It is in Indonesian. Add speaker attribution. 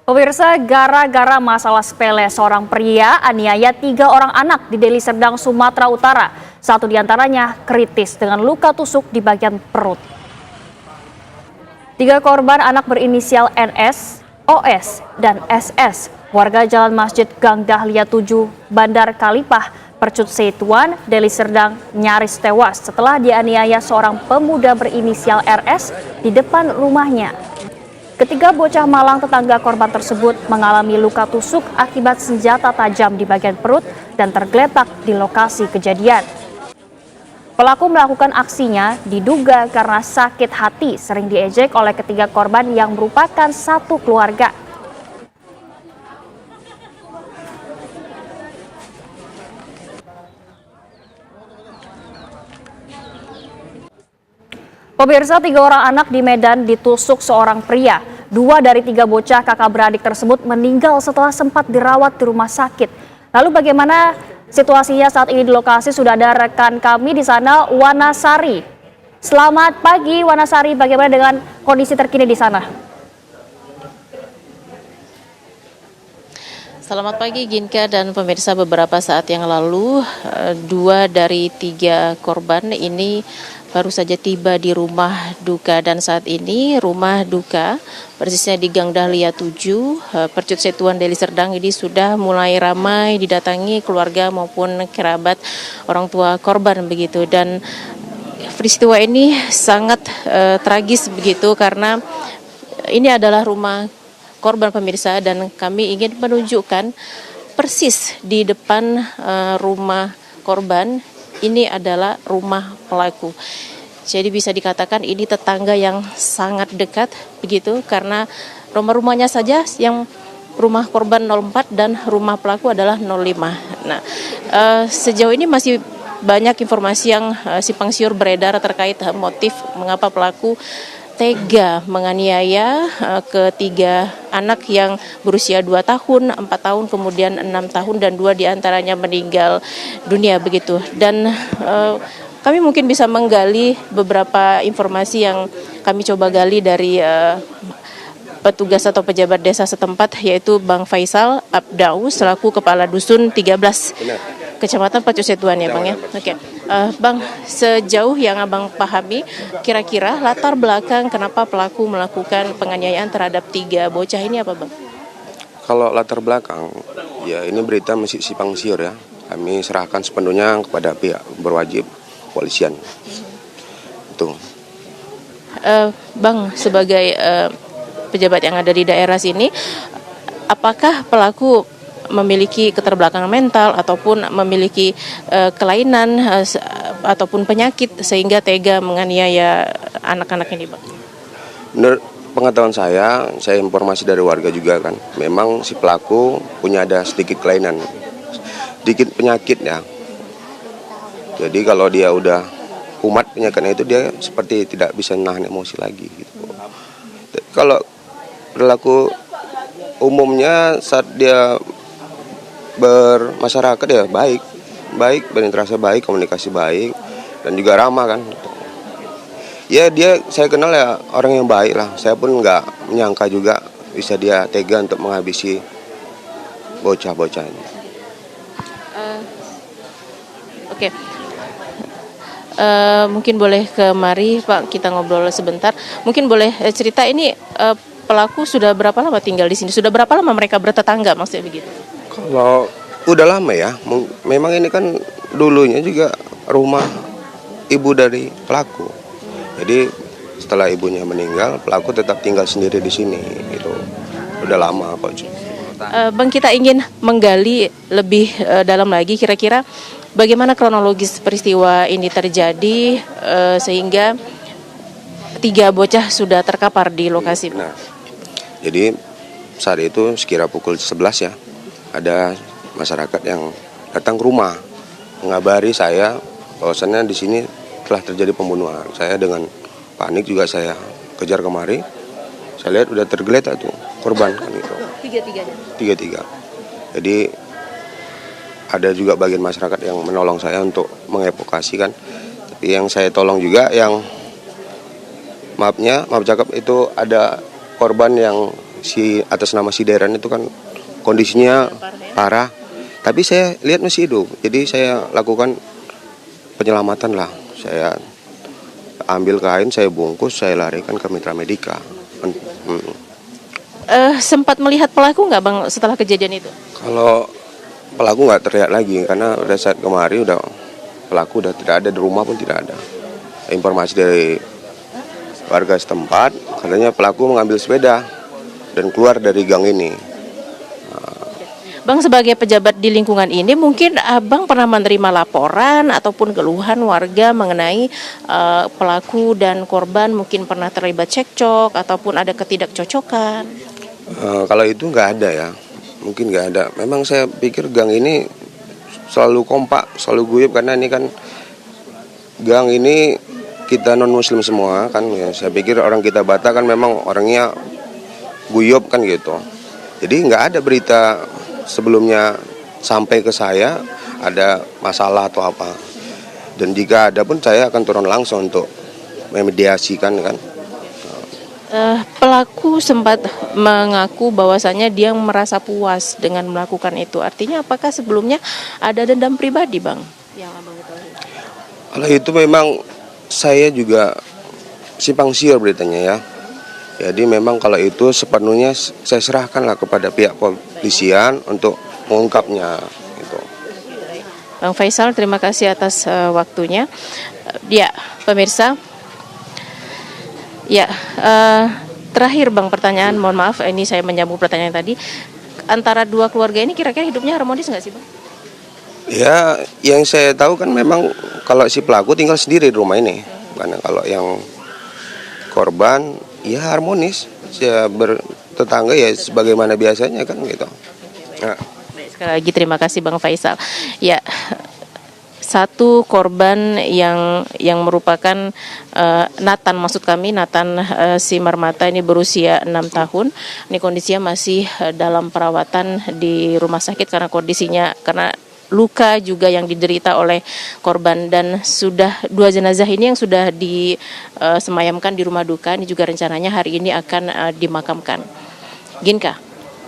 Speaker 1: Pemirsa, gara-gara masalah sepele seorang pria aniaya 3 orang anak di Deli Serdang, Sumatera Utara. Satu diantaranya kritis dengan luka tusuk di bagian perut. 3 korban anak berinisial NS, OS, dan SS. Warga Jalan Masjid Gang Dahlia 7, Bandar Kalipah, Percut Setuan, Deli Serdang nyaris tewas setelah dianiaya seorang pemuda berinisial RS di depan rumahnya. Ketiga bocah malang tetangga korban tersebut mengalami luka tusuk akibat senjata tajam di bagian perut dan tergeletak di lokasi kejadian. Pelaku melakukan aksinya diduga karena sakit hati sering diejek oleh ketiga korban yang merupakan satu keluarga. Pemirsa, 3 orang anak di Medan ditusuk seorang pria. 2 dari 3 bocah kakak beradik tersebut meninggal setelah sempat dirawat di rumah sakit. Lalu bagaimana situasinya saat ini di lokasi? Sudah ada rekan kami di sana, Wanasari. Selamat pagi Wanasari, bagaimana dengan kondisi terkini di sana?
Speaker 2: Selamat pagi Ginka dan pemirsa. Beberapa saat yang lalu 2 dari 3 korban ini baru saja tiba di rumah duka, dan saat ini rumah duka persisnya di Gang Dahlia 7, Percut Setuan, Deli Serdang ini sudah mulai ramai didatangi keluarga maupun kerabat orang tua korban begitu. Dan peristiwa ini sangat tragis begitu karena ini adalah rumah korban pemirsa, dan kami ingin menunjukkan persis di depan rumah korban ini adalah rumah pelaku. Jadi bisa dikatakan ini tetangga yang sangat dekat begitu, karena rumah-rumahnya saja yang rumah korban 04 dan rumah pelaku adalah 05. Nah, sejauh ini masih banyak informasi yang simpang siur beredar terkait motif mengapa pelaku tega menganiaya ketiga anak yang berusia 2 tahun, 4 tahun, kemudian 6 tahun, dan 2 diantaranya meninggal dunia begitu. Dan kami mungkin bisa menggali beberapa informasi yang kami coba gali dari petugas atau pejabat desa setempat, yaitu Bang Faisal Abdau selaku Kepala Dusun 13. Benar. Kecamatan Percut Setuan ya Bang ya. Oke. Bang, sejauh yang Abang pahami, kira-kira latar belakang kenapa pelaku melakukan penganiayaan terhadap 3 bocah ini apa Bang?
Speaker 3: Kalau latar belakang, ya ini berita masih simpang siur ya. Kami serahkan sepenuhnya kepada pihak berwajib, kepolisian. Itu.
Speaker 2: Bang, sebagai pejabat yang ada di daerah sini, apakah pelaku memiliki keterbelakangan mental ataupun memiliki kelainan ataupun penyakit sehingga tega menganiaya anak-anak ini, Bang?
Speaker 3: Menurut pengetahuan saya informasi dari warga juga kan, memang si pelaku punya ada sedikit kelainan, sedikit penyakit ya. Jadi kalau dia udah kumat penyakitnya itu, dia seperti tidak bisa menahan emosi lagi gitu. Kalau perilaku umumnya saat dia bermasyarakat ya baik, berinteraksi baik, komunikasi baik, dan juga ramah kan. Ya dia, saya kenal ya orang yang baik lah. Saya pun nggak menyangka juga bisa dia tega untuk menghabisi bocah-bocah ini.
Speaker 2: Oke. Mungkin boleh kemari Pak, kita ngobrol sebentar. Mungkin boleh cerita ini pelaku sudah berapa lama tinggal di sini? Sudah berapa lama mereka bertetangga, maksudnya begitu?
Speaker 3: Kalau udah lama ya, memang ini kan dulunya juga rumah ibu dari pelaku. Jadi setelah ibunya meninggal, pelaku tetap tinggal sendiri di sini gitu. Udah lama kok.
Speaker 2: Bang, kita ingin menggali lebih dalam lagi, kira-kira bagaimana kronologis peristiwa ini terjadi sehingga 3 bocah sudah terkapar di lokasi.
Speaker 3: Nah, jadi saat itu sekira pukul 11 ya, ada masyarakat yang datang ke rumah mengabari saya bahwasannya di sini telah terjadi pembunuhan. Saya dengan panik juga saya kejar kemari. Saya lihat udah tergeletak tuh korban kan itu. Tiga. Jadi ada juga bagian masyarakat yang menolong saya untuk mengevakuasi kan. Tapi yang saya tolong juga yang maaf cakap itu ada korban yang si atas nama si Deren itu kan kondisinya parah, tapi saya lihat masih hidup. Jadi saya lakukan penyelamatan lah. Saya ambil kain, saya bungkus, saya larikan ke Mitra Medika.
Speaker 2: Sempat melihat pelaku nggak Bang setelah kejadian itu?
Speaker 3: Kalau pelaku nggak terlihat lagi karena udah saat kemarin udah pelaku udah tidak ada di rumah pun tidak ada. Informasi dari warga setempat katanya pelaku mengambil sepeda dan keluar dari gang ini.
Speaker 2: Bang sebagai pejabat di lingkungan ini mungkin Abang pernah menerima laporan ataupun keluhan warga mengenai pelaku dan korban mungkin pernah terlibat cekcok ataupun ada ketidakcocokan?
Speaker 3: Kalau itu nggak ada ya, mungkin nggak ada. Memang saya pikir gang ini selalu kompak, selalu guyup karena ini kan gang ini kita non muslim semua kan ya. Saya pikir orang kita Batak kan memang orangnya guyup kan gitu. Jadi nggak ada berita sebelumnya sampai ke saya ada masalah atau apa. Dan jika ada pun saya akan turun langsung untuk memediasikan kan.
Speaker 2: Pelaku sempat mengaku bahwasannya dia merasa puas dengan melakukan itu. Artinya apakah sebelumnya ada dendam pribadi, Bang? Yang Abang ketahui.
Speaker 3: Kalau itu memang saya juga simpang siur beritanya ya. Jadi memang kalau itu sepenuhnya saya serahkanlah kepada pihak kepolisian untuk mengungkapnya. Gitu.
Speaker 2: Bang Faisal, terima kasih atas waktunya. Ya, pemirsa. Ya, terakhir Bang pertanyaan, mohon maaf ini saya menyambung pertanyaan tadi. Antara dua keluarga ini kira-kira hidupnya harmonis nggak sih Bang?
Speaker 3: Ya, yang saya tahu kan memang kalau si pelaku tinggal sendiri di rumah ini. Karena kalau yang korban ya harmonis, ya bertetangga ya sebagaimana biasanya kan gitu. Nah.
Speaker 2: Baik, sekali lagi terima kasih Bang Faisal. Ya, satu korban yang merupakan Nathan, maksud kami Nathan Simarmata ini berusia 6 tahun. Ini kondisinya masih dalam perawatan di rumah sakit karena luka juga yang diderita oleh korban, dan sudah 2 jenazah ini yang sudah disemayamkan di rumah duka. Ini juga rencananya hari ini akan dimakamkan. Ginka.